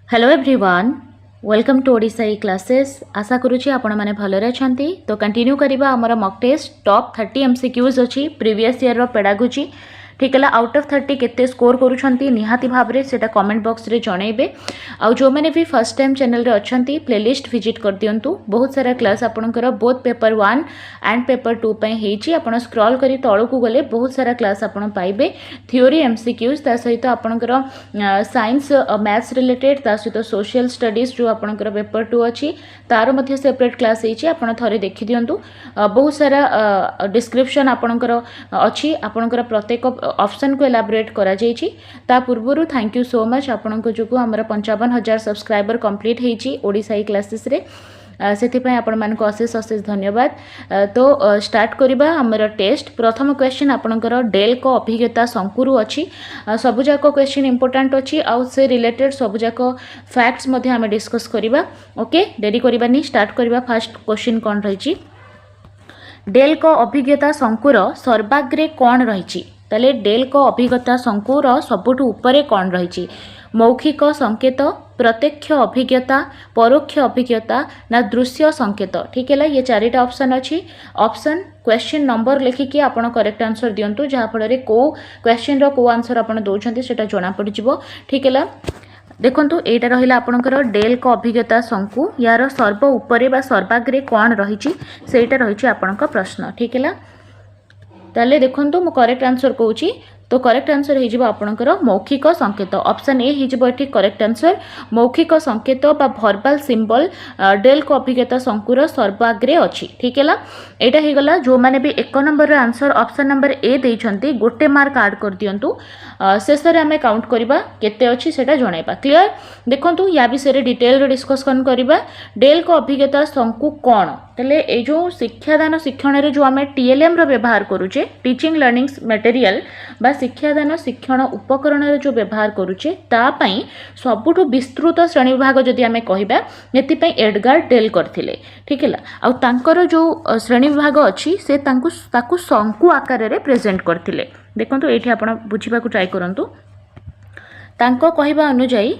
Hello everyone, welcome to Odisha e classes. आशा करुँची आपण मैंने भलरे अछंती। तो कंटिन्यू करवा आमर मॉक टेस्ट टॉप 30 एमसीक्यूज अच्छी प्रीवियस ईयर रो पेडागोजी। ठीक है, आउट ऑफ 30 केते स्कोर करूछंती निहाती भाव रे सेटा कमेंट बॉक्स रे जणैबे। आउ जो मैंने भी फर्स्ट टाइम चैनल रे अछंती प्लेलिस्ट विजिट कर दियंतु। बहुत सारा क्लास आपनकर बोथ पेपर 1 एंड पेपर 2 पय हेची। आपण स्क्रॉल करी तळकू गले बहुत सारा क्लास आपण पाइबे। थ्योरी एमसीक्यूज ता सहित आपनकर साइंस मैथ्स रिलेटेड ता सहित सोशल स्टडीज जो आपनकर पेपर 2 अछि तार मध्ये सेपरेट क्लास हेची। आपण थरे देखि दियंतु। बहुत सारा डिस्क्रिप्शन आपनकर अछि। आपनकर प्रत्येक ऑप्शन को एलाबोरेट करा जायछि। ता पूर्वरु थैंक यू सो मच आपनक जोगु हमर 55,000 subscriber complete हेछि Odisha e classes रे। से आपण मानक अशेष अशेष धन्यवाद। तो स्टार्ट करिबा हमर टेस्ट। प्रथम क्वेश्चन आपनकर डेल को अभिज्ञता संकुरु अछि। सबुजाक क्वेश्चन इंपोर्टेंट अछि आउ से रिलेटेड सबुजाक फैक्ट्स मध्ये हम डिस्कस करिबा। ओके, देरी करिबानी, स्टार्ट करिबा। फर्स्ट क्वेश्चन कोन रहिछि? डेल को अभिज्ञता संकुर सर्वाग्रे कोन रहिछि? ताले डेल को अभिज्ञता संकुर सबुठु उपरे कोन रहिछि? मौखिक संकेत, प्रत्यक्ष अभिज्ञता, परोक्ष अभिज्ञता ना दृश्य संकेत? ठीक है, ये चारिटा ऑप्शन अच्छी। ऑप्शन क्वेश्चन नंबर लिखिकी आपण करेक्ट आंसर दियंतु, जहाँ फल को क्वेश्चन रो को आंसर आपण दउछंती सेटा जणा पड़ जिवो। ठीक है, देखंतु एटा रहिला आपनकर डेल को अभिज्ञता संकु। यार सर्व उपरे बा सर्वाग्रे कोन रहिछि सेटा रहिछि आपनका प्रश्न। ठीक है, ताले देखंतु मु करेक्ट आंसर कहूची। तो करेक्ट आंसर हो जिवो आपनकर मौखिक संकेत। ऑप्शन ए हो जिवो एठी करेक्ट आंसर। मौखिक संकेत बा वर्बल सिंबल डेल को अभिज्ञता संकुर सर्वाग्रे अछि। ठीक है, एटा हे गला। जो माने भी 1 number answer option number A देइछंती गोटे मार्क ऐड कर दियंतु। शेष रे हमें काउंट करबा केते अछि सेटा जणाइबा। क्लियर? देखंतु या विषय रे डिटेल रे डिस्कशन करबा। डेल को अभिज्ञता संकु कोन? तले ए जो शिक्षादान शिक्षण रे जो हमें टीएलएम रो व्यवहार करूचे, टीचिंग लर्निंग मटेरियल बा शिक्षादान शिक्षण उपकरण रे जो व्यवहार करूचे ता पई सबुठु विस्तृत श्रेणी विभाग जदि हमें कहिबा एति पई एडगार डेल करथिले। ठीक है, आ तांकर जो श्रेणी विभाग अछि से ताकु संकु आकार रे प्रेजेंट करथिले। देखंतु एठी आपण बुझिबा को ट्राई करंतु। तांको कहिबा अनुଯାयी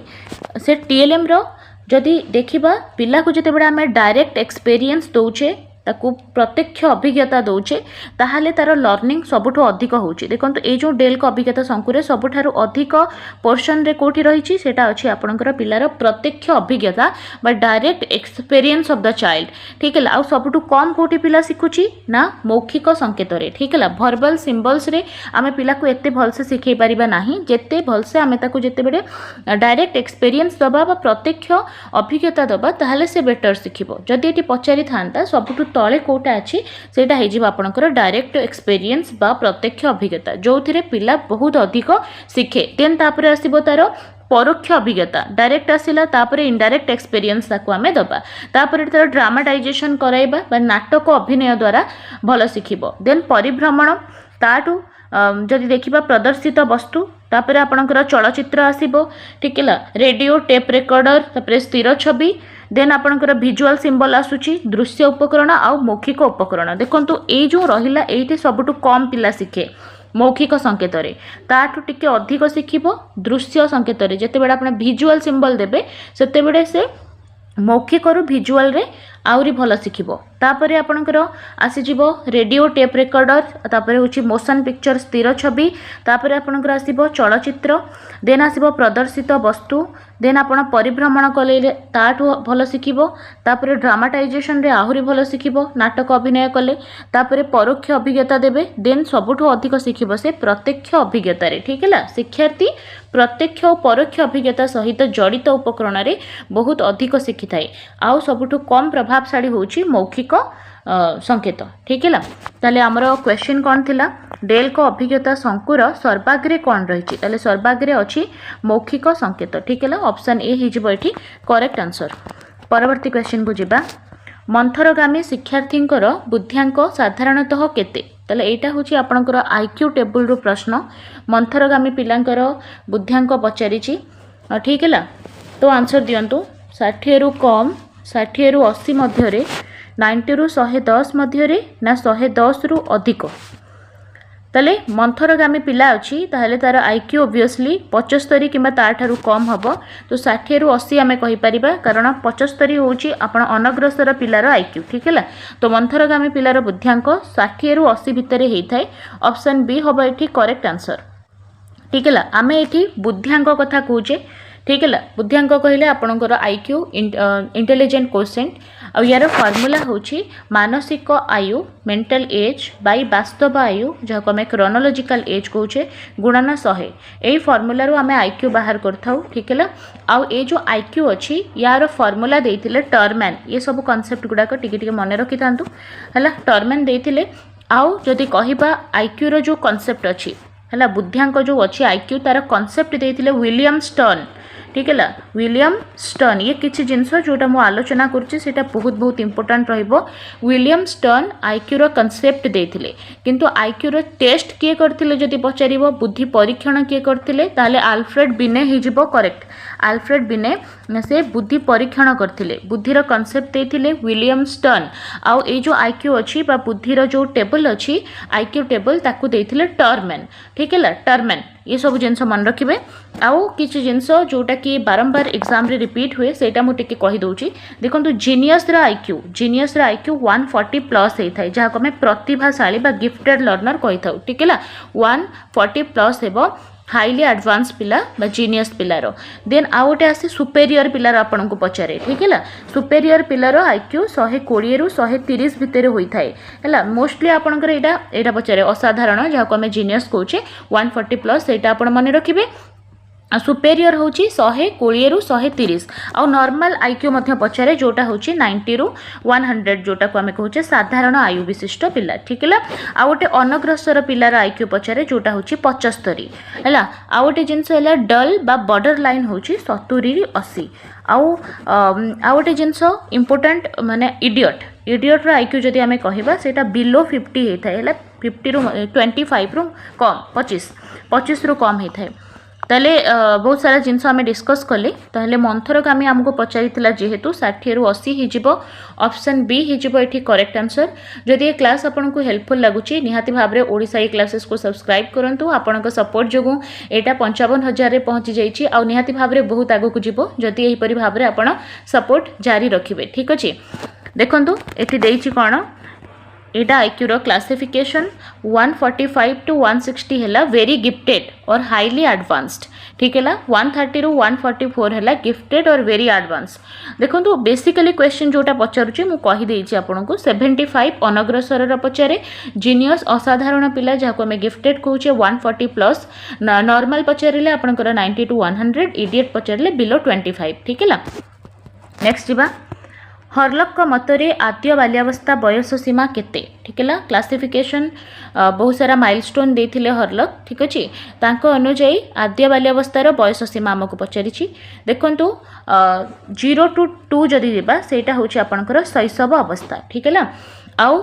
से टीएलएम रो जदि देखिबा पिला को जते बडा हमें डायरेक्ट एक्सपीरियंस दोचे ताकू प्रत्यक्ष अभिज्ञता दौचे ताहले तार लर्निंग सबुठु अधिक होउची। देखंतु ए जो डेल को अभिज्ञता संकुरे सबुठारु अधिक पोर्शन रे कोठी रहिची सेटा अछि आपनकर पिलार प्रत्यक्ष अभिज्ञता बा direct experience of the child. ठीक है, आ सबुठु कम कोठी पिला सिखुची ना मौखिक संकेत रे। ठीक है, वर्बल सिंबल्स रे आमे पिला को एते भल से सिखै परिबा नाही जेते भल से आमे ताकू जेते बेडे डायरेक्ट एक्सपीरियंस दबा बा प्रत्यक्ष अभिज्ञता दबा ताहले से बेटर सिखिबो। जदि एटी पचारि थांता सबुठु तले कोटा अछि सेटा हे जिवो आपनकर डायरेक्ट एक्सपीरियंस बा प्रत्यक्ष अभिज्ञता जोथिरे पिला बहुत अधिक सिखे। देन तापरे आसीबो तारो परोक्ष अभिज्ञता। डायरेक्ट आसिला तापरे इनडायरेक्ट एक्सपीरियंस ताकू आमे दबा। तापरे तारो ड्रामाटाइजेशन कराइबा बा नाटक अभिनय द्वारा भल सिखिबो। देन परिभ्रमण ताटू जदि देखिबा प्रदर्शित वस्तु तापरे आपनकर चलचित्र आसीबो। ठीक है, रेडियो टेप रेकॉर्डर तापरे स्थिर छवि। देन आपनकर विजुअल सिंबल आसुची, दृश्य उपकरण आ मौखिक उपकरण। देखंतु ए जो रहिला एठी सबुटु कम पिला सिखे मौखिक संकेत रे, ताठु टिके अधिक सिखिबो दृश्य संकेत रे। जते बेडा आपण विजुअल सिंबल देबे सेते बेडे से मौखिक रु विजुअल रे आउरी भल सिखिबो। तापरे आपनकर आसी जिवो रेडियो टेप रेकॉर्डर, तापरे होची मोशन पिक्चर स्थिर छवि, तापरे आपनकर आसीबो चलचित्र, देन आसीबो प्रदर्शित वस्तु, देन आपण परिभ्रमण कले ताठु भल सिखिबो। तापरे ड्रामाटाइजेशन रे आहुरी भल सिखिबो नाटक अभिनय कले। तापरे परोक्ष अभिज्ञता देबे। देन सबुठु अधिक सिखिबो से प्रत्यक्ष अभिज्ञता रे। ठीक है, शिक्षार्थी प्रत्यक्ष और परोक्ष अभिज्ञता सहित जड़ित उपकरण रे बहुत अधिक शिखि थाए। आउ सबुठु कम प्रभावशाली होची मौखिक संकेत। ठीक है, ताले हमर क्वेश्चन कोन थिला? डेल को अभिज्ञता संकुर सर्वाग्रे कोन रहिछि? ताले सर्वाग्रे अछि मौखिक संकेत। ठीक है, ऑप्शन ए हिजबो एठी करेक्ट आंसर। परवर्ती क्वेश्चन को जिबा। मंथरगामी शिक्षार्थींकर बुद्ध्यांक साधारणतः केते? ताले एटा होछि आपनकर आईक्यू टेबल रो प्रश्न। मंथरगामी पिलांकर बुद्ध्यांक पचारिछि। ठीक है, तो आंसर दियंतु। 60 रु कम, 60 रु 80 मध्य रे, 90 रु 110 मध्य रे ना 110 रु अधिक? ताले मंथरगामी पिला अच्छी ताहले तार आईक्यू ऑब्वियसली 75 किंबा ताठारू कम हम तो 60 रु 80 आम कहीपर कारण 75 हूँ आपण अनग्रसर पिलार आईक्यू ठीक है। तो मंथरगामी पिलार बुद्धियांक 60 रु 80 भितर होता है। ऑप्शन बी हम ये करेक्ट आंसर ठीक है। आम ये बुद्धियांक कथा कहे ठीक है। बुद्धियांक कहले आपणकर आईक्यू इंटेलिजेंट कोसेंट आ यार फॉर्मूला होची मानसिक आयु मेंटल एज बाई वास्तव आयु जहाँ आम क्रोनोलॉजिकल एज कहे गुणन 100 यही फॉर्मूला रू आम आईक्यू बाहर करथाउ ठीक है। आउ ए जो आईक्यू अच्छी यार फॉर्मूला देइथिले टर्मैन ये सब कॉन्सेप्ट गुड़ाक टिके मन रखि थांतु है। टर्मैन देइथिले आउ जदि कहिबा आईक्यू रो जो कॉन्सेप्ट अच्छी है बुद्धियांक जो अच्छी आईक्यू तार कॉन्सेप्ट देइथिले विलियम स्टर्न ठीक है। विलियम स्टर्न ये किसी जिनस जोटा मु आलोचना करुँचे बहुत इंपोर्टेंट रहिबो। विलियम स्टर्न आईक्यू रो कॉन्सेप्ट देथिले किंतु आईक्यू रो टेस्ट किए करथिले जदि पचारिबो बुद्धि परीक्षण किए करथिले ताले अल्फ्रेड बिने हिजिबो करेक्ट। अल्फ्रेड बिने से बुद्धि परीक्षण करथिले बुद्धिर कॉन्सेप्ट देथिले विलियम स्टर्न। आउ ए जो आईक्यू अच्छी बा बुद्धिर जो टेबल अच्छी आईक्यू टेबल ताकू देथिले टर्मैन ठीक है। टर्मैन ये सब जिनस मन रखिए। आउ किसी जिनस जोटा कि बारंबार एग्जाम रे रिपीट हुए सेटा मु टिके कहि दउची देखंतु जीनियस रा आईक्यू 140 प्लस होता है जहाँ आम प्रतिभाशाली बा गिफ्टेड लर्नर कही था ठीक है। 140 प्लस हेबो हाईली एडवांस पिला बा जीनियस पिलार। देन आउ गोटे आसे सुपेरियर पिलार आपन को पचारे ठीक है। सुपेरियर पिलार आईक्यू 120 रु 130 भितर होता है। मोस्टली आपंकर यहाँ पचारे असाधारण जहाँ को आम जीनियस कहे 140 प्लस यहाँ आप मन रखिए। सुपेरियर हूँ 120 रु 130 आउ नॉर्मल आईक्यू पचारे जोटा हूँ 90 रु 100 जोटा को आम कहे साधारण आयु विशिष्ट पिला ठीक है। आउ गोटे अनग्रसर पिलार आईक्यू पचारे जोटा हूँ 75 है। आउ गोटे जिनस है डल बा बॉर्डर लाइन हूँ 70 रु 80 आउ गोटे जिनस इंपोर्टेंट माने इडियट आईक्यू जदि आम कहवा सेटा बिलो 50 होता है 50 रु 25 रु कम 25 रु कम होता है। ताले बहुत सारा जिनस आम डिस्कस कले ताले मंथरगामी आमको पचारिथिला जेहेतु 60 रु 80 हिजिबो। ऑप्शन बी हिजिबो एठी करेक्ट आंसर। जदि ये क्लास आपनको हेल्पफुल लगुची निहाती भाव में ओडिशा ई क्लासेस को सब्सक्राइब करंतु। आपनक सपोर्ट जोगु एटा 55,000 रे पहुंची जाइछि आउ निहाती भाव में बहुत आगु को जिवो जदि एही परि भाव में आपण सपोर्ट जारी रखिबे ठीक अछि। देखंतु एठी देइछि कोन एटा आईक्यू रो क्लासिफिकेशन 145 टू 160 है वेरी गिफ्टेड और हाईली एडवांस्ड ठीक है। 130 रु 144 है गिफ्टेड और वेरी एडवांस। देखो बेसिकली क्वेश्चन जोटा पचारुची मु कहि देइछि आपनको 75 अनग्रसर पचारे जीनियस असाधारण पिला जहाँ को आम गिफ्टेड कहूचे 140 प्लस नॉर्मल पचारे आपंकर 90 टू 100 इडियट पचारे बिलो 25 ठीक है। नेक्स्ट जीवा हर्लक मतरे आद्य बाल्यावस्था बयस सीमा केते ठीक है। क्लासिफिकेशन बहुत सारा माइलस्टोन देथिले हर्लक ठीक अच्छे तांको अनुजाई आद्य बाल्यावस्थार बयस सीमा आमको पचारि देखंतु 0 टू 2 जदि देबा सेटा होछि आपनकर शैशव अवस्था ठीक है। आउ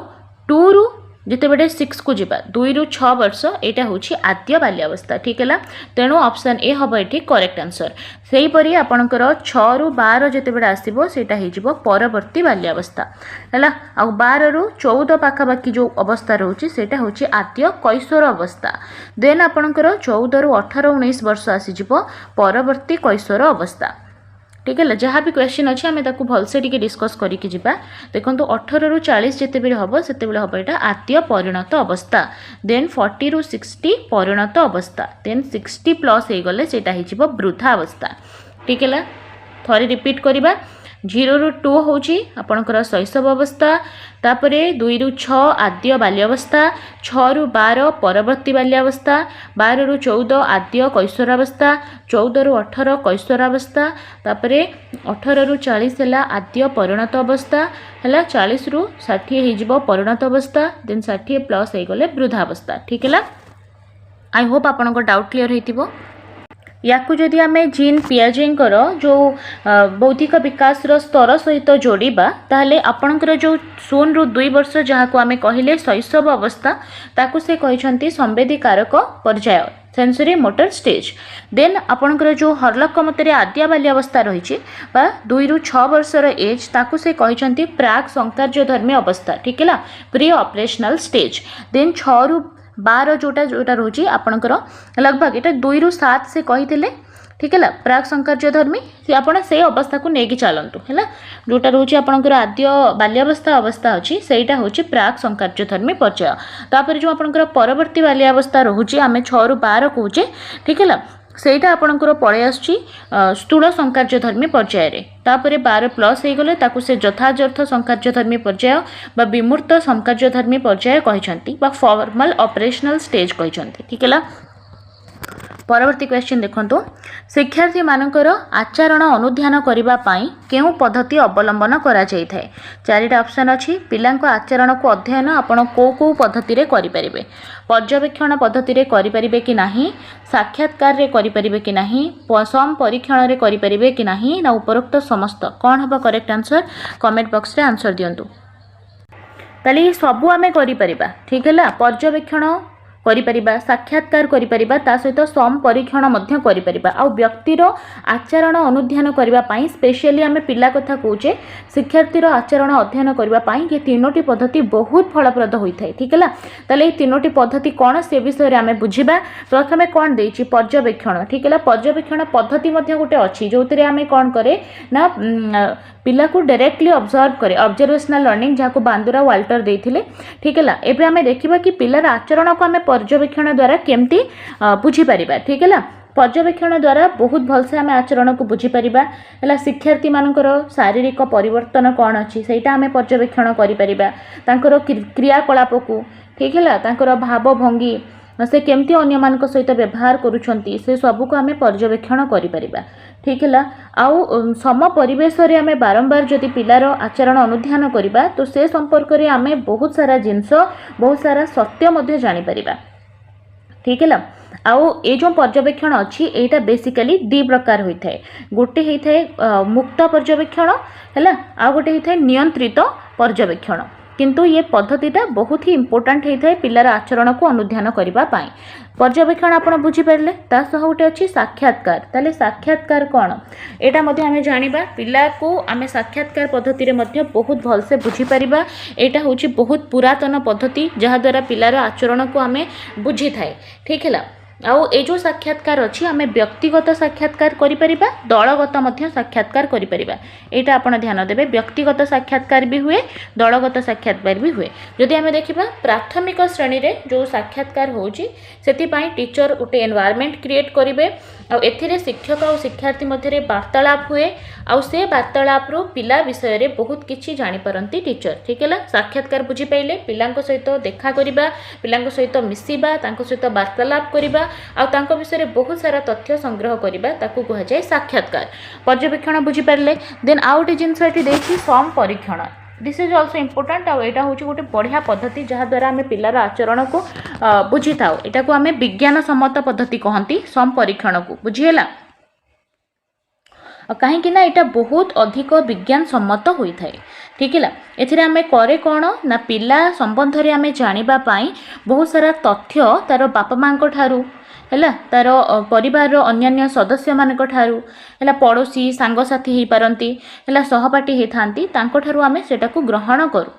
2 रु जिते बड़े 6 को जीवा 2 रु 6 वर्ष यहाँ हूँ आद्य बाल्यावस्था ठीक है। तेणु ऑप्शन ए हम ये करेक्ट आंसर। से हीपरी आपणकर 6 रु 12 जिते बड़े आसो सेटा हो परवर्ती बाल्यावस्था है। आ 12 रु 14 पाखापाखि जो अवस्था रोचे सेटा हूँ आद्य कैशोर अवस्था। देन आपणकर 14 रु 18 19 वर्ष आसीज परवर्ती कैशोर अवस्था ठीक है। जहाँ भी क्वेश्चन अच्छे आम भलसे टी डिस्कस करके जा देखो 18 रु 40 जिते हम से हम यहाँ आद्य परिणत अवस्था। देन 40 रु 60 परिणत अवस्था। देन 60 प्लस हो गले हो वृद्धा अवस्था ठीक है। थोड़े रिपीट करवा 0 रु 2 हूँ आपणकर शैशव अवस्था तापर 2 रु 6 आद्य बाल्यावस्था 6 रु 12 परवर्ती बाल्यावस्था 12 रु 14 आद्य कैशोरावस्था 14 रु 18 कैशोरावस्था तापर 18 रु 40 है आद्य परिणत अवस्था है 40 रु 60 हो परिणत अवस्था देन 60 प्लस हो गले वृद्धावस्था ठीक है। आई होप आपनको डाउट क्लियर होइतिबो। याकू जदि आम जीन पियाजेंकर जो बौद्धिक विकास स्तर सहित जोड़िबा ताहले आपणकर जो 0 रु 2 वर्ष जहाँ को आम कहले शैशव अवस्था ताकू से कहते संवेदीकारक पर्याय सेंसरी मोटर स्टेज। देन आपणकर जो हर्लक मतरे आद्य बाल्यावस्था रही 2 रु 6 वर्षर एज ताकू से कहते प्राक संकार्यधर्मी अवस्था ठीक है प्री ऑपरेशनल स्टेज। देन 6 रु बार जोटा जोटा रोचे आपणकर लगभग ये 2 ରୁ 7 से कही ठीक है प्राक संकार्यधर्मी आपड़ से अवस्था को लेकिन चलतु है जोटा रोचे आपंकर आद्य बाल्यावस्था अवस्था अच्छी सहीटा हूँ प्राक संकार्यधर्मी पर्याय तापर जो आपंकर परवर्ती बाल्यावस्था रोचे आम 6 ରୁ 12 कहे ठीक है ସେଇଟା ଆପଣଙ୍କର ପଳେଇ ଆସୁଛି ସ୍ଥୂଳ ସଂକାର୍ଯ୍ୟଧର୍ମୀ ପର୍ଯ୍ୟାୟରେ ତାପରେ 12+ ହେଇଗଲେ ତାକୁ ସେ ଯଥାଯଥ ସଂକାର୍ଯ୍ୟଧର୍ମୀ ପର୍ଯ୍ୟାୟ ବା ବିମୂର୍ତ୍ତ ସଂକାର୍ଯ୍ୟଧର୍ମୀ ପର୍ଯ୍ୟାୟ କହିଛନ୍ତି ବା ଫର୍ମାଲ ଅପରେଶନାଲ ଷ୍ଟେଜ କହିଛନ୍ତି ଠିକ ହେଲା। परवर्ती क्वेश्चन देखो शिक्षार्थी मानकर आचरण अनुध्यान करने केउं पद्धति अवलंबन करा जाय थाए। 4टा ऑप्शन अच्छी पिला आचरण को अध्ययन आपण को पद्धति रे करि परिबे पर्यवेक्षण पद्धति रे करि परिबे कि नाही साक्षात्कार रे करि परिबे कि नाही सम परीक्षण रे करि परिबे कि नाही ना उपरोक्त समस्त कौन हबा करेक्ट आंसर कमेंट बॉक्स रे आंसर दियंतु। ताली सबु आमे करि परिबा ठीक है पर्यवेक्षण करिपरिबा साक्षात्कार करिपरिबा ता सहित सम परीक्षण मध्य करिपरिबा आ व्यक्तिर आचरण अनुध्यान करबा पई स्पेशली आमे पिला कथा कहूचे शिक्षार्थीर आचरण अध्ययन करबा पई ये 3टी पद्धति बहुत फलप्रद होइथाय ठीक है ताले ये 3टी पद्धति कोन से विषय रे आमे बुझिबा। प्रथमे कोन देछि पर्यवेक्षण ठीक है पर्यवेक्षण पद्धति मध्य गोटे अछि जोतरे आमे कोन करे ना पिला को डायरेक्टली ऑब्जर्व करे ऑब्जर्वेशनल लर्निंग जहाँ बांदुरा वाल्टर देथिले ठीक है एबे आमे देखिबा कि पिलार आचरण को आमे पर्यवेक्षण द्वारा केमती बुझी परिबा ठीक है पर्यवेक्षण द्वारा बहुत भलसे आमे आचरण को बुझी परिबा है शिक्षार्थी मानकर शारीरिक परिवर्तन कौन अच्छी सेटा आमे पर्यवेक्षण करि परिबा तांकर क्रियाकलाप को ठीक है तांकर भाव भंगी से केमती अन्य मान सहित व्यवहार करुछंती से सबू को आमे पर्यवेक्षण करि परिबा ठीक है आउ सम परिवेश रे आमे बारंबार जदि पिलार आचरण अनुध्यान करिबा तो से संपर्क रे आमे बहुत सारा जिनस बहुत सारा सत्य मध्य जानि परिबा ठीक है आउ ए जो पर्यवेक्षण अच्छी एटा बेसिकली 2 प्रकार होता है गोटे होता है मुक्त पर्यवेक्षण है आ गोटे होता है नियंत्रित पर्यवेक्षण किंतु ये पद्धतिटा बहुत ही इंपोर्टेंट होता है पिलार आचरण को अनुध्यान करबा पाई। पर्यवेक्षण आपण बुझी पारले ता सह गोटे अच्छी साक्षात्कार ताले साक्षात्कार कौन एटा मध्ये आमे जानिबा पिला को आमे साक्षात्कार पद्धति रे मध्ये बहुत भलसे बुझी परिबा एटा होची बहुत पुरातन पद्धति जहा द्वारा पिलार आचरण को आमे बुझी थाए ठीक है आउ ए जो साक्षात्कार अच्छी आम व्यक्तिगत साक्षात्कार करिपरिबा दलगत मध्य साक्षात्कार करिपरिबा एटा आपण ध्यान देबे व्यक्तिगत साक्षात्कार भी हुए दलगत साक्षात्कार भी हुए। जदि आम देखिबा प्राथमिक श्रेणी रे जो साक्षात्कार होची सेति पई टीचर उटे एनवायरनमेंट क्रिएट करिवे आ एथिरे शिक्षक और शिक्षार्थी मध्य वार्तालाप हुए आउ से वार्तालाप रो पिला विषय रे बहुत किछि जानि परंती टीचर ठीक है साक्षात्कार बुझी पाइले पिलांको सहित देखा करिबा पिलांको सहित मिसिबा तांको सहित वार्तालाप करिबा आ तांको विषय रे बहुत सारा तथ्य संग्रह करिबा ताकू कहा जाय साक्षात्कार। पर्यवेक्षण बुझी पारले देन आउट जिनस एटी देछि सम परीक्षण दिस इज ऑल्सो इम्पोर्टाट आईटा हूँ गोटे बढ़िया पद्धति जहाँ द्वारा आम पिलार आचरण को बुझी था यहाँ को आम विज्ञान सम्मत पद्धति कहती सम परीक्षण को बुझीगला कहीं ना यहाँ बहुत अधिक विज्ञान सम्मत होता है ठीक है एथिरे आमे करे कौन ना पिला संबंध में आम जानापी बहुत सारा तथ्य तार बापा माँ ठारू है तार परिवार अन्यान्य सदस्य मानक ठारू है पड़ोशी सांगसाथी हो पारती है सहपाठी होता ठारू आमे सेटा को ग्रहण करूँ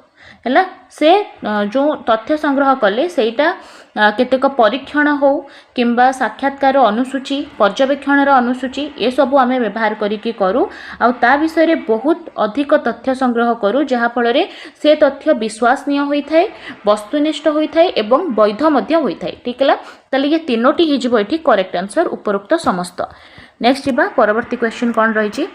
है से जो तथ्य संग्रह कले सेटा केतेक परीक्षण हो किंबा साक्षात्कार अनुसूची पर्यवेक्षण अनुसूची ये सब आम व्यवहार करिकी करूँ आ ता विषय रे बहुत अधिक तथ्य संग्रह करूँ जहाँ फल से तथ्य विश्वसनीय होता है वस्तुनिष्ठ होता है एवं वैध मध्य होता है ठीक है ताले ये 3टी हो करेक्ट आंसर उपरोक्त समस्त। नेक्स्ट जीवा परवर्ती क्वेश्चन कौन रही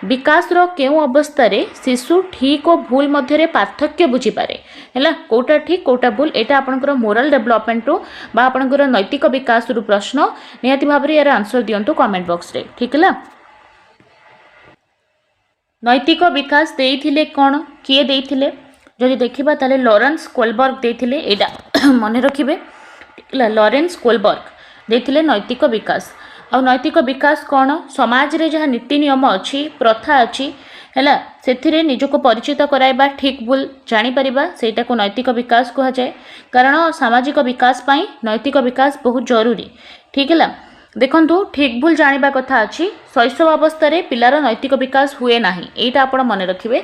विकास रो केउ अवस्था रे शिशु ठीक और भूल मध्य पार्थक्य बुझी पारे है कोटा ठीक कोटा भूल एटा आपनकर मोरल डेवलपमेंट रो बा आपनकर नैतिक विकास रो प्रश्न निहाती भाव रे यार आंसर दियंतु कमेंट बॉक्स रे ठीक है। नैतिक विकास देइथिले कोन किए देइथिले जदि देखिबा ताले लॉरेंस कोलबर्ग देइथिले एटा मन रखिबे लॉरेंस कोलबर्ग देइथिले नैतिक विकास आ नैतिक विकास कौन समाज रे जहाँ नीति नियम अच्छी प्रथा अच्छी है से निजको परिचित कराइबा ठीक भूल जानीपर सेटा को नैतिक विकास कह जाए कारण सामाजिक विकास पाई नैतिक विकास बहुत जरूरी ठीक है देखंतु ठीक भूल जानिबा कथा अछि शैशव अवस्था रे पिलार नैतिक विकास हुए नाही एटा आपण मन रखिबे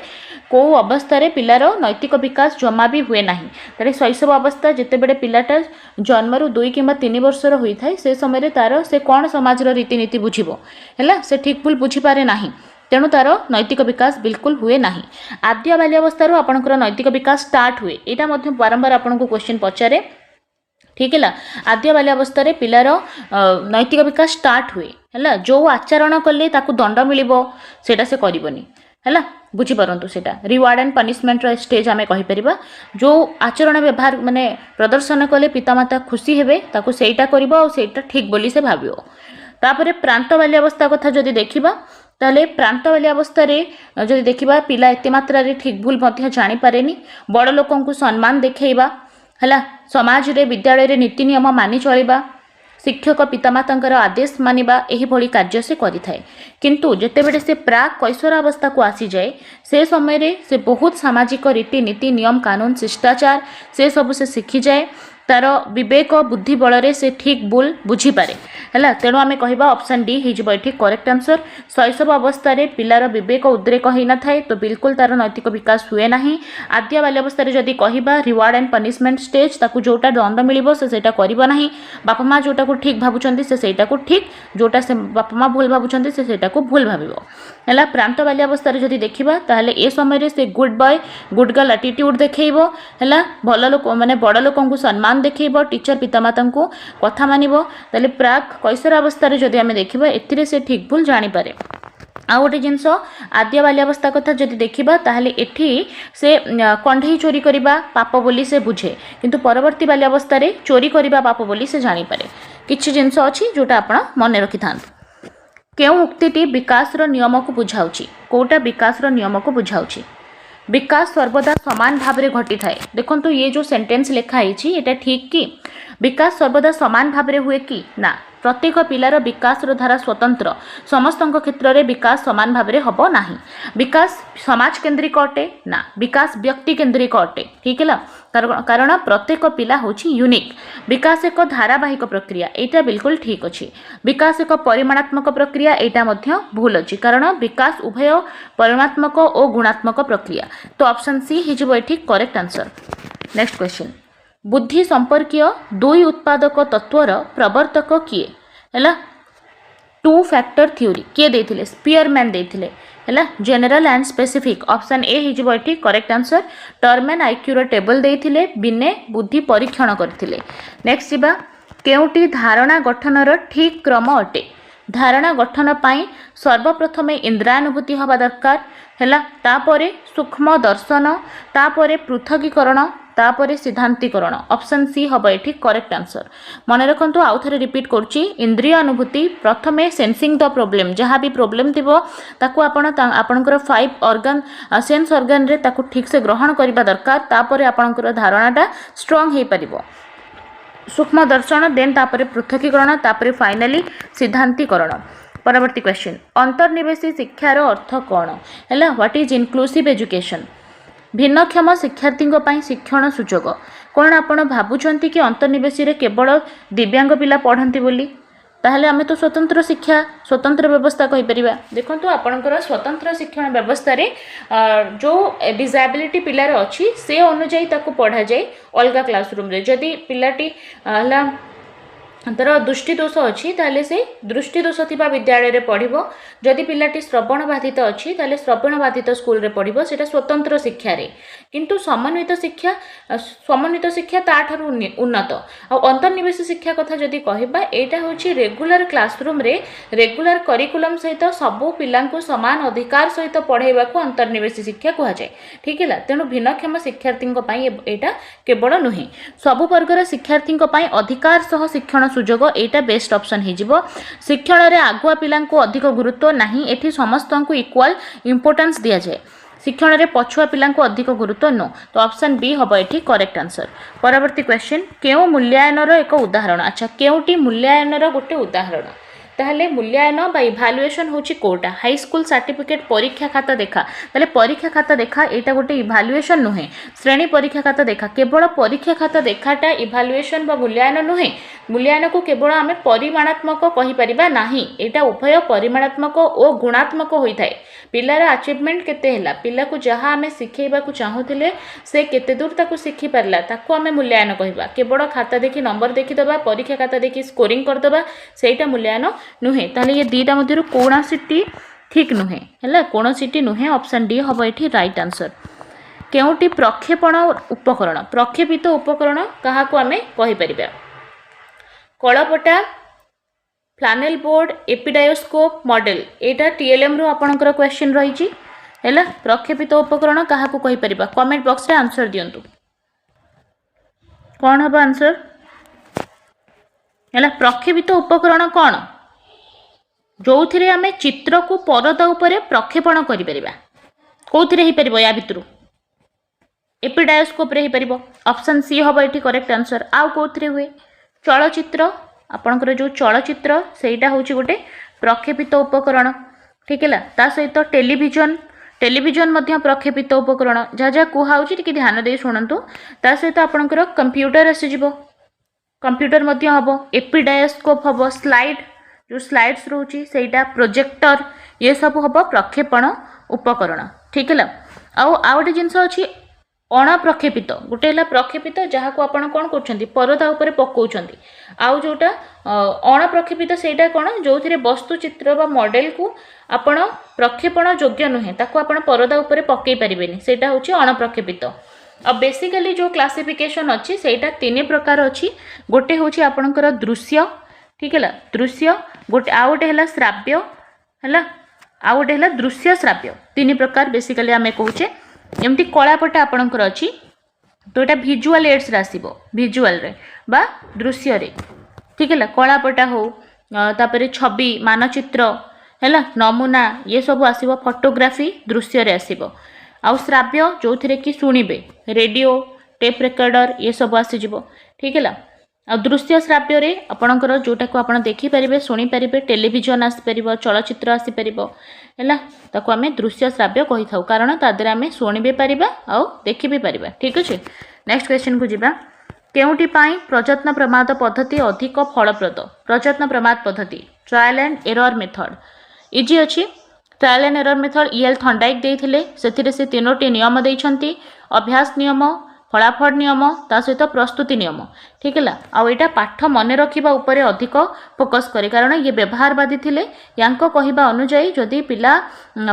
को अवस्था रे पिलार नैतिक विकास जमा भी हुए नाही तारे शैशव अवस्था जेते बेडे पिलाटा जन्मरु 2 किंबा 3 वर्षर होई थाए से समय रे तार से कोन समाज रो रीतिनीति बुझिबो हैला से ठीक भूल बुझी पारे नाही तेणु तार नैतिक विकास बिल्कुल हुए नाही आद्य बाल्यावस्था आपणकर नैतिक विकास स्टार्ट हुए एटा मध्ये बारंबार आपनको क्वेश्चन पचारे ठीक है आद्य बाल्यावस्था पिलार नैतिक विकास स्टार्ट हुए है जो आचरण कले ताकू दंड मिलिबो सेटा से करिवनी है बुझी परंतु सेटा रिवार्ड एंड पनिशमेंट रो स्टेज आमे कहि परिबा जो आचरण व्यवहार माने प्रदर्शन कले पितामाता खुशी हेबे ताकू सेटा करिवो और सेटा ठीक बोली से भाबियो तापरे प्रांत बाल्यावस्था कथा जदि देखिबा ताले प्रांत बाल्यावस्था रे जदि देखिबा पिला एते मात्रा रे ठीक भूल मध्ये जानि पारेनी बड़ लोकन को सम्मान देखैबा हला समाज रे विद्यालय रे नीति नियम मानि चलिबा शिक्षक पितामातांकर आदेश मानिबा एही भली कार्य से करि थाए किंतु जेते बेडे से प्राक कैशोरावस्था को आसी जाए से समय रे से बहुत सामाजिक रीति नीति नियम कानून शिष्टाचार से सब से शिखि जाए तार विवेक बुद्धि बल रे से ठीक भूल बुझी पारे हैला तेणु आमे कहिबा ऑप्शन डी हिजबो एठी करेक्ट आंसर शैशव अवस्था रे पिलार विवेक उद्रेक होई न थाए तो बिल्कुल तार नैतिक विकास हुए नाही आद्य बाल्यावस्था रे जदी कहिबा रिवार्ड एंड पनिशमेंट स्टेज ताकू जोटा दंड मिलिबो से सेटा करिवो नाही बापा मां जोटा को ठीक भाबुचंती से सेटा को ठीक जोटा से बापा मां भूल भाबुचंती से सेटा को भूल भाबिबो हैला प्रांत बाल्यावस्था रे जदी देखिबा ताहले ए समय रे से good boy good girl attitude देखैबो हैला भलो लोक माने बड़ लोकन को सम्मान देखैबो टीचर पितामाता को कथा मानिबो ताले प्राक कैशोरावस्था रे जदी आमे देखिबा एथिरे से ठीक भूल जानि पारे आ गोटे जिनस आद्य बाल्यावस्था कथा जदि देखिबा ताहले एठी से कंढई चोरी करिबा पाप बोली से बुझे किंतु परवर्ती बाल्यावस्था रे चोरी करिबा पाप बोली से जानि पारे किछि जिनस अछि जोटा आपण मने रखि थांत केउ उक्तिटी विकास रो नियम को बुझाउची कोटा विकास रो नियम को बुझाउची विकास सर्वदा समान भाव में घटी थाए देखंतु ये जो सेंटेंस लिखा है एटा ठीक कि विकास सर्वदा समान भाव में हुए कि ना प्रत्येक पिलार विकास धारा स्वतंत्र समस्त क्षेत्र में विकास समान भाव में हम ना विकास समाज केन्द्रिक अटे ना विकास व्यक्ति केन्द्रिक अटे ठीक है कारण प्रत्येक पिला होची यूनिक विकास एक धारावाहिक प्रक्रिया एटा बिल्कुल ठीक अच्छी विकास एक परिमाणात्मक प्रक्रिया एटा मध्य भूल अच्छी कारण विकास उभय परिमाणात्मक और गुणात्मक प्रक्रिया तो ऑप्शन सी हिजबो एठी करेक्ट आंसर नेक्स्ट क्वेश्चन बुद्धि संपर्कीय दुई उत्पादक तत्वर प्रवर्तक किए हैला टू फैक्टर थ्योरी किए देथिले स्पीयरमैन देथिले हैला general and specific option A हिजबो एठी करेक्ट आंसर टर्मेन आईक्यू रो टेबल देथिले बिने बुद्धि परीक्षण करथिले नेक्स्ट जिबा केउटी धारणा गठनर ठीक क्रम अटे धारणा गठन पाई सर्वप्रथमे इंद्रियानुभूति हवा दरकार हैला तापरे सूक्ष्म दर्शन तापरे पृथकीकरण तापरे सिद्धांतीकरण ऑप्शन सी हबो एठी करेक्ट आंसर मन रखंतु आउ थरे रिपीट करची इंद्रिय अनुभूति प्रथमे सेंसिंग द प्रॉब्लम जहाँ भी प्रॉब्लम थिबो ताकू आपणकर 5 ऑर्गन सेंस ऑर्गन रे ताकू ठीक से ग्रहण करिबा दरकार तापरे आपणकर धारणाटा स्ट्रांग हे परिबो सूक्ष्म दर्शन देन तापरे पृथकीकरण तापरे फाइनली सिद्धांतीकरण परवर्ती क्वेश्चन अंतर्निवेशी शिक्षार अर्थ कौन है व्हाट इज इनक्लूसिव एजुकेशन भिन्नक्षम शिक्षार्थी शिक्षण सुजोग कौन आपण भावुंट कि अंतर्निवेशी रे केवल दिव्यांग पिला पढ़ती बोली ताहले आमे तो स्वतंत्र शिक्षा स्वतंत्र व्यवस्था कहि परिबा देखंतु आपणकर स्वतंत्र शिक्षण व्यवस्था रे जो डिसेबिलिटी पिलार अछि से अनुଯାयी ताको पढ़ा जाए अलगा क्लासरूम रे जदी पिलाटी हला तर दृष्टि दोष अच्छी ताले से दृष्टि दोष थिबा विद्यालय रे पढ़िबो जदि पिलाटी श्रवण बाधित अच्छी ताले श्रवण बाधित स्कूल रे पढ़िबो सेटा स्वतंत्र शिक्षा रे किंतु समन्वित शिक्षा ताठार उन्नत आ अंतर्निवेश शिक्षा कथा जदि कहबा एटा होची रेगुलर क्लासरूम रे रेगुलर करिकुलम सहित सबु पिलांको समान अधिकार सहित पढ़ाइबा को अंतर्निवेश शिक्षा कहा जाए ठीक है तेणु भिन्नक्षम शिक्षार्थी एटा केवल नुहे सबु वर्गर शिक्षार्थी अधिकार सह शिक्षण सुजोग एटा बेस्ट ऑप्शन हिजिबो शिक्षण रे आगुआ पिलां को अधिक गुरुत्व नहीं एठी समस्त को इक्वल इंपोर्टेंस दिया जाए शिक्षण रे पछुआ पिलां को अधिक गुरुत्व नो तो ऑप्शन बी हबो एठी करेक्ट आंसर परवर्ती क्वेश्चन केउ मूल्यांकन रो एक उदाहरण अच्छा केउटी मूल्यांकन रो गोटे उदाहरण ताहले मूल्यांकन बा इभालुएशन होची कोटा हाई स्कूल सर्टिफिकेट परीक्षा खाता देखा ताहले परीक्षा खाता देखा एटा गोटे इभालुएशन नुहे श्रेणी परीक्षा खाता देखा केवल परीक्षा खाता देखाटा इभालुएशन बा मूल्यांकन नुहे मूल्यांकन को केवल आमे परिमाणात्मक कहि परिबा नाही एटा उभय परिमाणात्मक और गुणात्मक होई थाए पिलार अचीवमेंट केते हैला पिला को जहाँ आमे सिखेबा को चाहूतिले से केते दूर ताकू सिखि पारला ताकू आमे मूल्यांकन कहिबा केवल खाता देखि नंबर देखि दबा परीक्षा खाता देखि स्कोरिंग कर दबा सेटा मूल्यांकन नुहे ताले ये दीटा मध्यरु कोणासीटी ठीक नुहे हैला कोणासीटी नुहे ऑप्शन डी हबो एठी राइट आंसर केउटी प्रक्षेपण उपकरण प्रक्षेपित उपकरण कहा को आमे कहि परिबा कळपटा फ्लानेल बोर्ड एपिडायोस्कोप मॉडल एटा टीएलएम रो आपनकर क्वेश्चन रही छी हैला प्रक्षेपित उपकरण कहा को कहि परिबा कमेंट बॉक्स रे आंसर दियंतु कौन हबा आंसर हैला प्रक्षेपित उपकरण कौन जो थिरे आमे चित्र को परदा उपरे प्रक्षेपण करि परिबा कोथिरे ही परिबो या भितरु एपिडायोस्कोप रे ही परिबो ऑप्शन सी हबो एठी करेक्ट आंसर आउ कोथिरे हुए चलचित्र आपणकर जो चलचित्र सेटा होची गोटे प्रक्षेपित उपकरण ठीक है ता सहित टेलीविजन टेलीविजन मध्य प्रक्षेपित उपकरण जहाँ जहाँ कुहाउची टिके ध्यान दे शुणंतु ता सहित आपणकर कंप्यूटर आसीजिवो कंप्यूटर मध्य हबो एपिडायोस्कोप हबो स्लाइड जो स्लाइड्स रोची सेटा प्रोजेक्टर ये सब हबो प्रक्षेपण उपकरण ठीक है आउ गोटे जिनस अछि अणप्रक्षेपित गोटे है प्रक्षेपित जहाँ को आपण कौन कर परदा उपरे पकाउछंती आउ जोटा अणप्रक्षेपित सेटा कौन जो थिरे वस्तु चित्र बा मॉडल को आपण प्रक्षेपण योग्य नुहे ताको आपण परदा उपरे पकई परिबेनी सेटा होची अणप्रक्षेपित अब बेसिकली जो क्लासिफिकेशन अच्छी सेटा तीन प्रकार अच्छी गोटे होची आपणकर दृश्य ठीक है दृश्य गोटे आ गोटे है श्राव्य है आ गोटे है दृश्य श्राव्य तीन प्रकार बेसिकली आमे कहूचे एमती कलापटा आपणकर अच्छी तो यहाँ भिजुआल एड्स आसो भिजुआल रे बा दृश्य रे ठीक है कलापटा हो तापर छवि मानचित्र है नमूना ये सब आसो फोटोग्राफी दृश्य रे आसो आउ श्राव्य जो थे कि शुणिबे रेडियो टेप रेकर्डर ये सब आसीजिवो ठीक है आ दृश्य श्राव्य रे आपणकर जोटा को आपण देखि परिबे सुनी परिबे टेलीविजन आसी परिबो चलचित्र आसी परिबो हैला ताको आमे दृश्य श्राव्य कहि थाउ कारण तादरे आमे सुनी भी परिबा आ देखि भी परिबा ठीक अछि नेक्स्ट क्वेश्चन को जिबा केउटी पाई प्रयत्न प्रमाद पद्धति अधिक फलप्रद प्रयत्न प्रमाद पद्धति trial and error method easy अछि trial and error method E L Thorndike देइथिले सेथिरे से तीनोटी नियम देइछंती अभ्यास नियम फलाफल नियम ता सहित प्रस्तुति नियम ठीक है आउ यहाँ पाठ मन रखा उपरे अधिक फोकस करे कारण ये व्यवहारवादी थिले यांको कहिबा अनुसार जदि पिला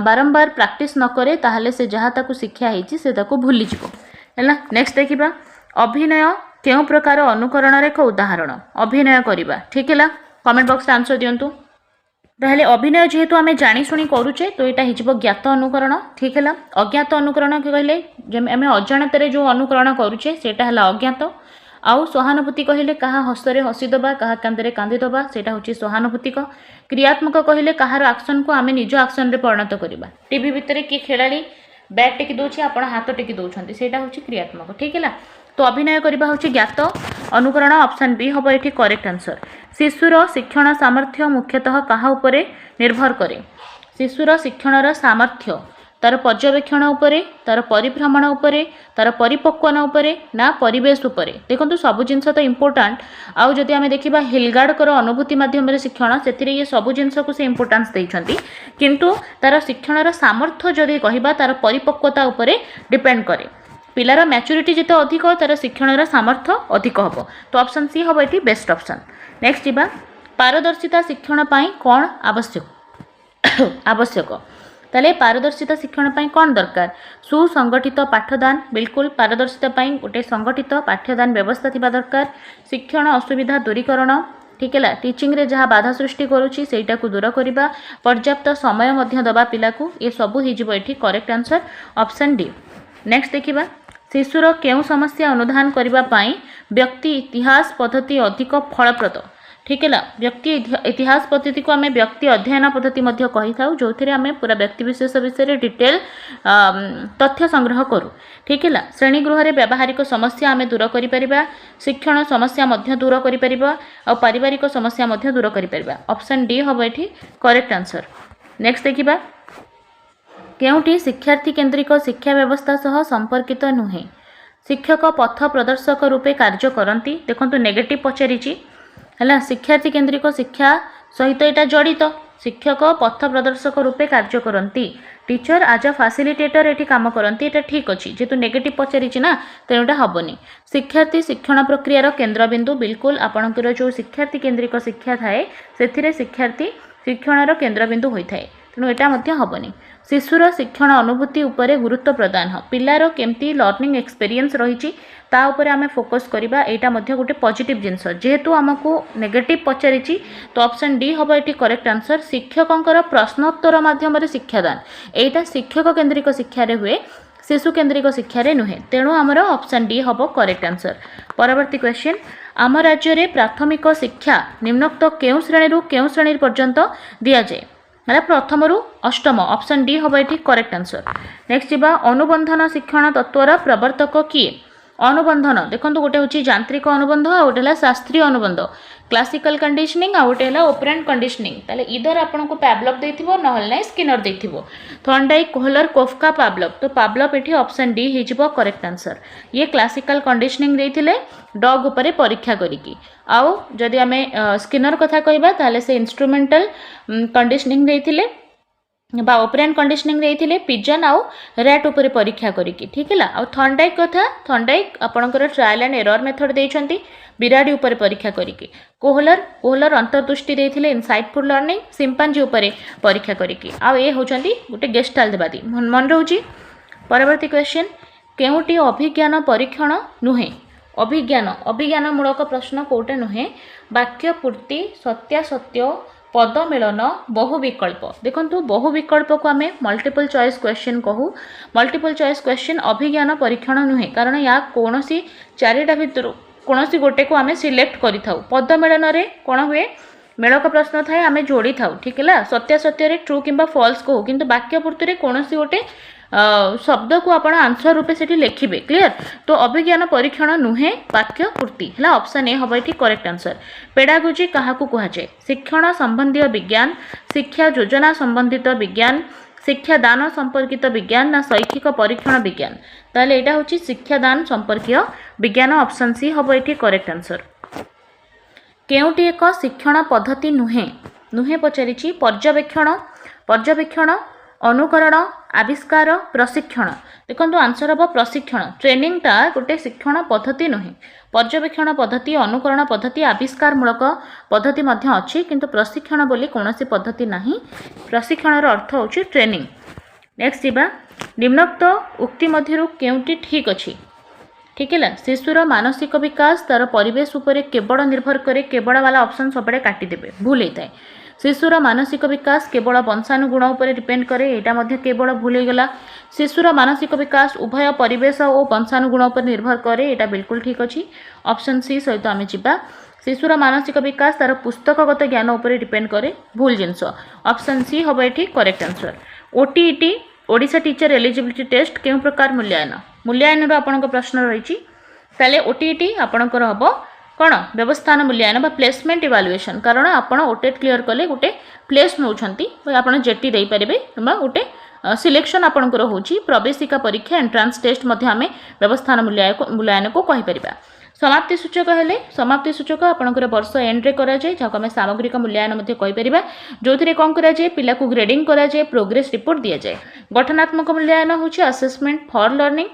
बारंबार प्रैक्टिस न करे ताहले से जहाँ ताकू शिक्षा होती से ताकू भूली जिवो हैला नेक्स्ट देखिबा अभिनय केउ प्रकार अनुकरण रे एक उदाहरण अभिनय करिबा ठीक है कमेंट बॉक्स आंसर दियंतु ताहले अभिनय जेहेतु आमे जानी शुणी करूचे तो यहाँ हो ज्ञात अनुकरण ठीक है अज्ञात अनुकरण कहले आम अजाणत जो अनुकरण करूचे सेटा है अज्ञात आउ सहानुभूति कहले कहा हसरे हसीदबा कहा कांदरे कांदीदबा सेटा होची सहानुभूतिक क्रियात्मक कहले कहार एक्शन को आमे निज एक्शन रे परिणत करबा टीवी भितर कि खेलाड़ी बैट टेकी दोछि आपण हाथ टेकी दोछंती सेटा होची क्रियात्मक ठीक है तो अभिनय करबा होची ज्ञात अनुकरण ऑप्शन बी हबो एठी करेक्ट आंसर शिशुर शिक्षण सामर्थ्य मुख्यतः कहा उपरे निर्भर करे शिशुर शिक्षणर सामर्थ्य तार पर्यवेक्षण उपरे तार परिभ्रमण उपरे तार परिपक्वन उपरे ना परिवेश उपरे देखंतु सब जिनस तो इम्पोर्टेंट आउ जदि आमे देखिबा हिलगार्डकर अनुभूति माध्यम रे शिक्षण सेथिरे ये सब जिनस को से इम्पोर्टेंस दैछंती किंतु तार शिक्षणर सामर्थ्य जदि कहिबा तार परिपक्वता उपरे डिपेंड करे पिलार मैच्योरिटी जिते अधिक तार शिक्षणर सामर्थ्य अधिक हम तो ऑप्शन सी हम ये बेस्ट ऑप्शन नेक्स्ट जीवा पारदर्शिता शिक्षण पाई कौन आवश्यक आवश्यक ताले पारदर्शिता शिक्षण पाई कौन दरकार सुसंगठित पाठदान बिल्कुल पारदर्शिता पाई गोटे संगठित पाठ्यदान व्यवस्था थिबा दरकार शिक्षण असुविधा दूरीकरण ठीक है टीचिंग रे जहाँ बाधा सृष्टि करुच्ची सेटा को दूर करबा पर्याप्त समय मध्य दबा पिला को ये सब हो ये correct answer option D next देखिबा शिशुर केउ समस्या अनुधान करबा पाई व्यक्ति इतिहास पद्धति अधिक फलप्रद ठीक है व्यक्ति इतिहास पद्धति को आम व्यक्ति अध्ययन पद्धति कही था जो आम पूरा व्यक्ति विशेष विषय डिटेल तथ्य संग्रह करूँ ठीक है श्रेणीगृह में व्यावहारिक समस्या आम दूर कर शिक्षण समस्या दूर कर पारिवारिक समस्या दूर कर ऑप्शन डी हम ये करेक्ट आंसर। नेक्स्ट देखिबा केउटी शिक्षार्थी केन्द्रिक शिक्षा व्यवस्था सह संपर्कित नुहे शिक्षक पथ प्रदर्शक रूपे कार्य करती देखो नेगेटिव पचारि है शिक्षार्थी केन्द्रिक शिक्षा सहित यहाँ जड़ित शिक्षक पथ प्रदर्शक रूपे कार्य करती टीचर आज अ फैसिलिटेटर ये काम करती ये ठीक अच्छे जेहेतु नेगेटिव पचारि ना तेणु यहाँ हेनी शिक्षार्थी शिक्षण प्रक्रियार केन्द्रबिंदु बिल्कुल आपणकर जो शिक्षार्थी केन्द्रिक शिक्षा थाए से शिक्षार्थी शिक्षण केन्द्रबिंदु होता है तेणु यहाँ हेनी शिशुर शिक्षण अनुभूति उपरे गुरुत्व प्रदान पिलार केमती लर्निंग एक्सपीरियंस रही आम फोकस करवा यहाँ गोटे पॉजिटिव जिनस जेहेतु आमको नेगेटिव पचारि तो ऑप्शन डी हम ये करेक्ट आंसर शिक्षकों प्रश्नोत्तर माध्यम शिक्षादान यहाँ शिक्षक केन्द्रिक शिक्षा हुए शिशु केन्द्रिक शिक्षा नुहे तेणु आमर ऑप्शन डी हम करेक्ट आंसर। परवर्ती क्वेश्चन आम राज्य में प्राथमिक शिक्षा निम्नोक्त केउं श्रेणी केउं श्रेणी पर्यंत दि जाए मतलब प्रथम रु अष्टम ऑप्शन डी हम ये करेक्ट आंसर। नेक्स्ट जी अनुबंधन शिक्षण तत्वर प्रवर्तक किए अनुबंधन देखो गोटे हूँ यांत्रिक अनुबंध आ गोटे शास्त्रीय अनुबंध क्लासिकल कंडीशनिंग आ गोटे ऑपरेंट कंडीशनिंग ताले इधर आपन को पावलोव देथिबो नहल नै स्किनर देथिबो थॉर्नडाइक कोहलर कोफका पावलोव तो पावलोव एठी ऑप्शन डी हिजबो करेक्ट आंसर। ये क्लासिकल कंडीशनिंग देथिले डॉग उपरे परीक्षा करिकी आउ जदि आमे स्किनर कथा कहबा ताले से इंस्ट्रूमेंटल कंडीशनिंग देथिले बा ऑपरेंट कंडीशनिंग देथिले पिजन आउ रैट उपरे परीक्षा करिकी ठीक है आउ थॉर्नडाइक कथा थॉर्नडाइक आपनकर ट्रायल एंड एरर मेथड देइछंती बिराडी उपरे परीक्षा करिकी कोहलर अंतर्दृष्टि देथिले इनसाइटफुल लर्निंग सिंपांजी उपरे परीक्षा करिकी आउ ए होचंती गोटे गेस्टाल देबादी मन रहउची। परवर्ती क्वेश्चन केउटी अभिज्ञान परीक्षण नुहे अभिज्ञान मूलक प्रश्न कोटे नुहे वाक्य पूर्ति सत्यासत्य पद मिलन बहु विकल्प देखो बहु विकल्प को आम मल्टीपल चॉइस क्वेश्चन कहू मल्टीपल चॉइस क्वेश्चन अभिज्ञान परीक्षण नुहे कारण या कौन सी चारिटा भितर कौन सी गोटे को आम सिलेक्ट कर पद मिलन रे कौन हुए मेलक प्रश्न थाए आम जोड़ी था ठीक है सत्यासत्य ट्रू किंबा फॉल्स कहू किंतु वाक्य पूर्ति रे कौन सी गोटे शब्द को आप आंसर रूपे से लिखिबे क्लियर तो अभिज्ञान परीक्षण नुहे वाक्य पूर्ति है ऑप्शन ए हम ये करेक्ट आंसर। पेडागोजी क्या कहुए शिक्षण संबंधी विज्ञान शिक्षा योजना संबंधित विज्ञान शिक्षादान संपर्कित विज्ञान ना शैक्षिक परीक्षण विज्ञान ताले एटा होची शिक्षादान संपर्कीय विज्ञान ऑप्शन सी हम ये करेक्ट आंसर। केउटी एक शिक्षण पद्धति नुहे नुहे पचारि पर्यवेक्षण अनुकरण आविष्कार प्रशिक्षण देखो आंसर हम प्रशिक्षण ट्रेनिंगटा गोटे शिक्षण पद्धति नुहे पर्यवेक्षण पद्धति अनुकरण पद्धति आविष्कार मूलक पद्धति अच्छी किंतु प्रशिक्षण बोली कौन सी पद्धति नहीं प्रशिक्षण अर्थ होची ट्रेनिंग। नेक्स्ट जीवा निम्नोक्त उक्ति मध्यरु केउटी ठीक अच्छी ठीक है शिशुर मानसिक विकास तार परिवेश उपरे केवल निर्भर करे केवल वाला ऑप्शन सब काटिदेवे भूल होता है शिशुर मानसिक विकास केवल वंशानुगुण उपर डिपेंड करे यहाँ केवल भूल होगला शिशुर मानसिक विकास उभय परिवेश और वंशानुगुण उपर निर्भर करे यहाँ बिल्कुल ठीक अच्छी ऑप्शन सी सहित आम जा शिशुर मानसिक विकास तार पुस्तकगत ज्ञान उपर डिपेंड करे भूल जिनस ऑप्शन सी हम ये correct answer. OTET Odisha teacher eligibility test केउं प्रकार मूल्यांकन आपन प्रश्न रही ताले ओटीईटी आपणकर हम कौन व्यवस्थान मूल्यांकन बा प्लेसमेंट इवालुएशन कारण आपड़ ओटेट क्लीयर कले गोटे प्लेस नौकरी आप जेटी दे पारे गोटे सिलेक्शन आपंकर होची प्रवेशिका परीक्षा एंट्रांस टेस्ट आम व्यवस्थान मूल्यांकन को कहीपर। समाप्ति सूचक हेले समाप्ति सूचक आपंकर वर्ष एंड्रे कराए जहाँ आम सामग्रिक मूल्यांकन कहीपर जो थी कौन कराए पिला को ग्रेडिंग कराए प्रोग्रेस रिपोर्ट दि जाए। गठनात्मक मूल्यांकन होची असेसमेंट फॉर लर्निंग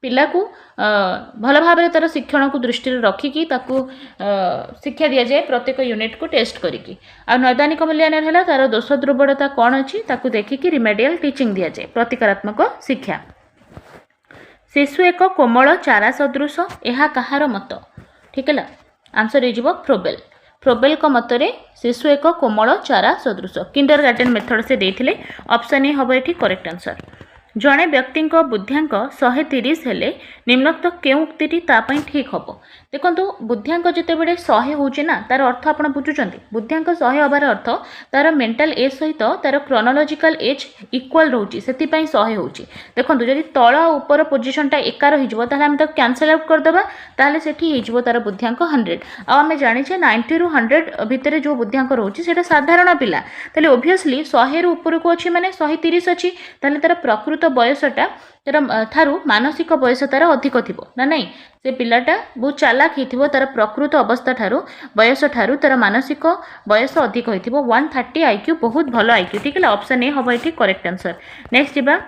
पिला को भल भाव तार शिक्षण को दृष्टि रखिकी शिक्षा दि जाए प्रत्येक यूनिट को टेस्ट करिकी। आ नैदानिक मूल्यांकन है तार दोष दुर्बलता कौन अच्छी ताकू देखिकी रिमेडियल टीचिंग दि जाए प्रतिकारात्मक शिक्षा। शिशु एक कोमल चारा सदृश यह कहार मत ठीक है आंसर हो फ्रोबेल फ्रोबेल को मतरे शिशु एक कोमल चारा सदृश किंडरगार्टेन मेथड से देथिले ऑप्शन ए हम ये करेक्ट आंसर। जड़े व्यक्ति बुद्ध्यांक 130 हेले निम्नोक्त केउ उक्ति तापाई ठीक हम देखो बुद्ध्यांक जितेबले 100 होची ना तार अर्थ आप बुझुं बुद्ध्यांक 100 हबार अर्थ तार मेंटल एज सहित तार क्रोनोलॉजिकल एज इक्वल रोची से 100 होची देखो जदि तल ऊपर पोजिशनटा एका रही आम कैंसल आउट करदे ताले सेठी हो तार बुद्ध्यांक 100 आम जाने 90 ରୁ 100 भितर जो बुद्ध्यांक रोची सेटा साधारण पिला ताले ओब्वियसली 100 ରୁ ऊपर को अच्छी माने 130 अच्छी ताले तार प्रकृत बयसटा तार थारु मानसिक बयस तार अधिक थिबो ना नहीं से पिलाटा बहुत चालाक हिथिबो तार प्रकृत अवस्था ठारू बयस ठारू तार मानसिक बयस अधिक होइथिबो 130 आईक्यू बहुत भलो आईक्यू ठीक है ऑप्शन ए हबो एठी करेक्ट आंसर नेक्स्ट जिबा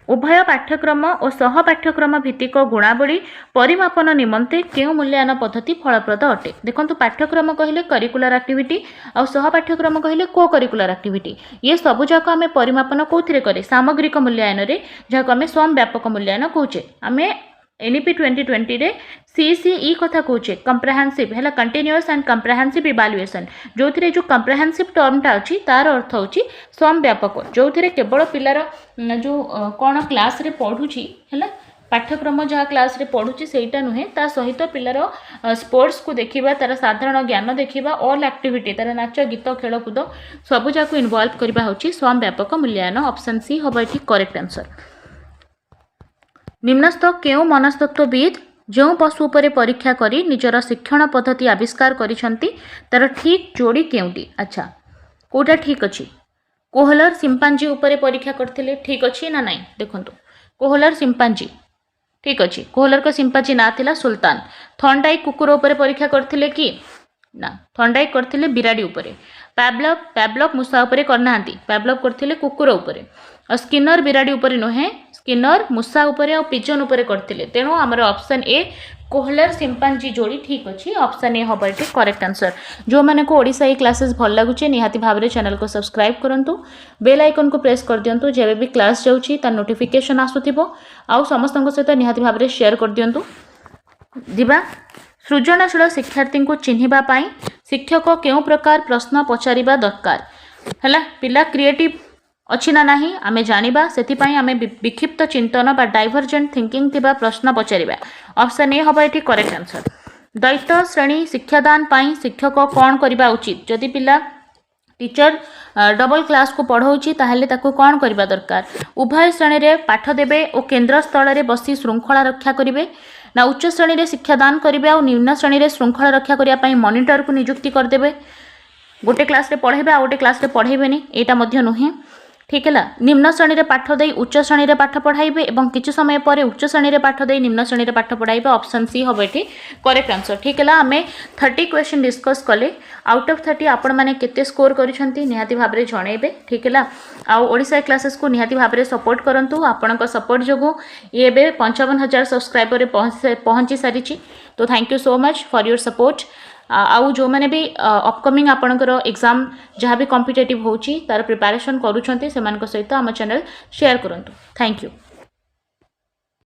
उभय पाठ्यक्रम और सह पाठ्यक्रम भित्तिक गुणावली परिमापन निमंते केउ मूल्यांकन पद्धति फलप्रद अटे देखंतु पाठ्यक्रम कहिले करिकुलर एक्टिविटी और सह पाठ्यक्रम कहिले को करिकुलर एक्टिविटी ये सब जाक आमे परिमापन कोथिरे करे सामग्रिक मूल्यांकन रे जाक आमे सम व्यापक मूल्यांकन कहूचे आमे एनईपी 2020 रे सीसीई कथा कहूचे कंप्रेहेंसिव है कंटिन्यूअस एंड कंप्रेहेंसिव इवैल्यूएशन जो थी जो कंप्रेहेंसिव टर्मटा अच्छी तार अर्थ होची सम व्यापक जो थी केवल पिलार जो कौन क्लास रे पढ़ुची है पाठ्यक्रम जहाँ क्लास रे पढ़ुची सेटा नुहे ता सहित पिलार स्पोर्ट्स को देखिबा तार साधारण ज्ञान देखिबा ऑल एक्टिविटी तार नाच गीत खेलकूद सब जाक इनवॉल्व करबा होची सम व्यापक मूल्यांकन ऑप्शन सी हबो एठी करेक्ट आंसर निम्नस्थ केउ मनस्तत्वविद जो पशु पर परीक्षा करी निजर शिक्षण पद्धति आविष्कार करिसंती तार ठीक जोड़ी केउटी अच्छा कोटा ठीक अच्छी कोहलर सिंपांजी उपर परीक्षा करथिले ठीक अच्छी ना नहीं देखंतु कोहलर सिंपांजी ठीक अच्छी कोहलर को सिंपांजी ना थिला सुल्तान थंडाई कुकुर उपर परीक्षा करथिले कि ना थंडाई करथिले बिराडी उपर पैब्लव मूषा उपर करनाहांती पैब्लव करथिले कुकुर उपर और स्किनर बिराडी उपर नुहे स्किनर मूषा उपर और पिजन उपर करथिले तेणु आमर ऑप्शन ए कोहलर सिंपांजी जोड़ी ठीक अच्छी ऑप्शन ए हबो एठी करेक्ट आंसर जो माने को ओडिसा ई क्लासेस भल लागुचे निहाती भाबरे चैनल को सब्सक्राइब करंतु बेल आइकन को प्रेस कर दियंतु जेबे भी क्लास जाउची ता नोटिफिकेशन आसुथिबो आ समस्तन सहित निहाती भाबरे शेयर कर दियंतु दिबा सृजनशील शिक्षार्थी को चिन्हिबा पाई शिक्षक केउ प्रकार प्रश्न पचारिबा दरकार हला पिला क्रिएटिव अच्छी ना नहीं आमे जानिबा सेथिपाई आमे विक्षिप्त चिंतन बा डाइवर्जेंट थिंकिंग थिबा प्रश्न पचारिबा ऑप्शन ए हबो एठी करेक्ट आंसर दैत श्रेणी शिक्षादान पाई शिक्षक कौन करबा उचित जदि पिला टीचर डबल क्लास को पढ़ाऊँगी ताहले ताको कौन करबा दरकार उभय श्रेणी रे पाठ देबे और केंद्र स्थल रे बसी श्रृंखला रक्षा करिवे ना उच्च श्रेणी रे शिक्षादान करिवे और निम्न श्रेणी रे श्रृंखला रक्षा करिया पई मॉनिटर को नियुक्ति करदेबे गोटे क्लास रे पढ़ेबे आ गोटे क्लास रे पढ़ेबेनी एटा मध्य नुहे ठीक है निम्न श्रेणी में पाठ दे उच्च श्रेणी में पाठ पढ़ाइबे एवं किछि समय पर उच्च श्रेणी में पाठ दे निम्न श्रेणी में पाठ पढ़ाइबे ऑप्शन सी हबो एठी करेक्ट आंसर ठीक है आमे 30 क्वेश्चन डिस्कस कले आउट ऑफ 30 आपण माने केते स्कोर करिसंती निहाती भाबरे जणेबे ठीक है आ ओडिसा क्लासेस को निहाती भाबरे सपोर्ट करंतु आपनक सपोर्ट जोगु एबे 55,000 सब्सक्राइबर रे पहुंची सारिची तो thank you so much for your support आउ जो मैंने भी अपकमिंग आपणकर एग्जाम जहाँ भी कॉम्पिटेटिव होची तार प्रिपरेशन करूछंती सेमानक सहित आम चैनल शेयर करंतु थैंक यू।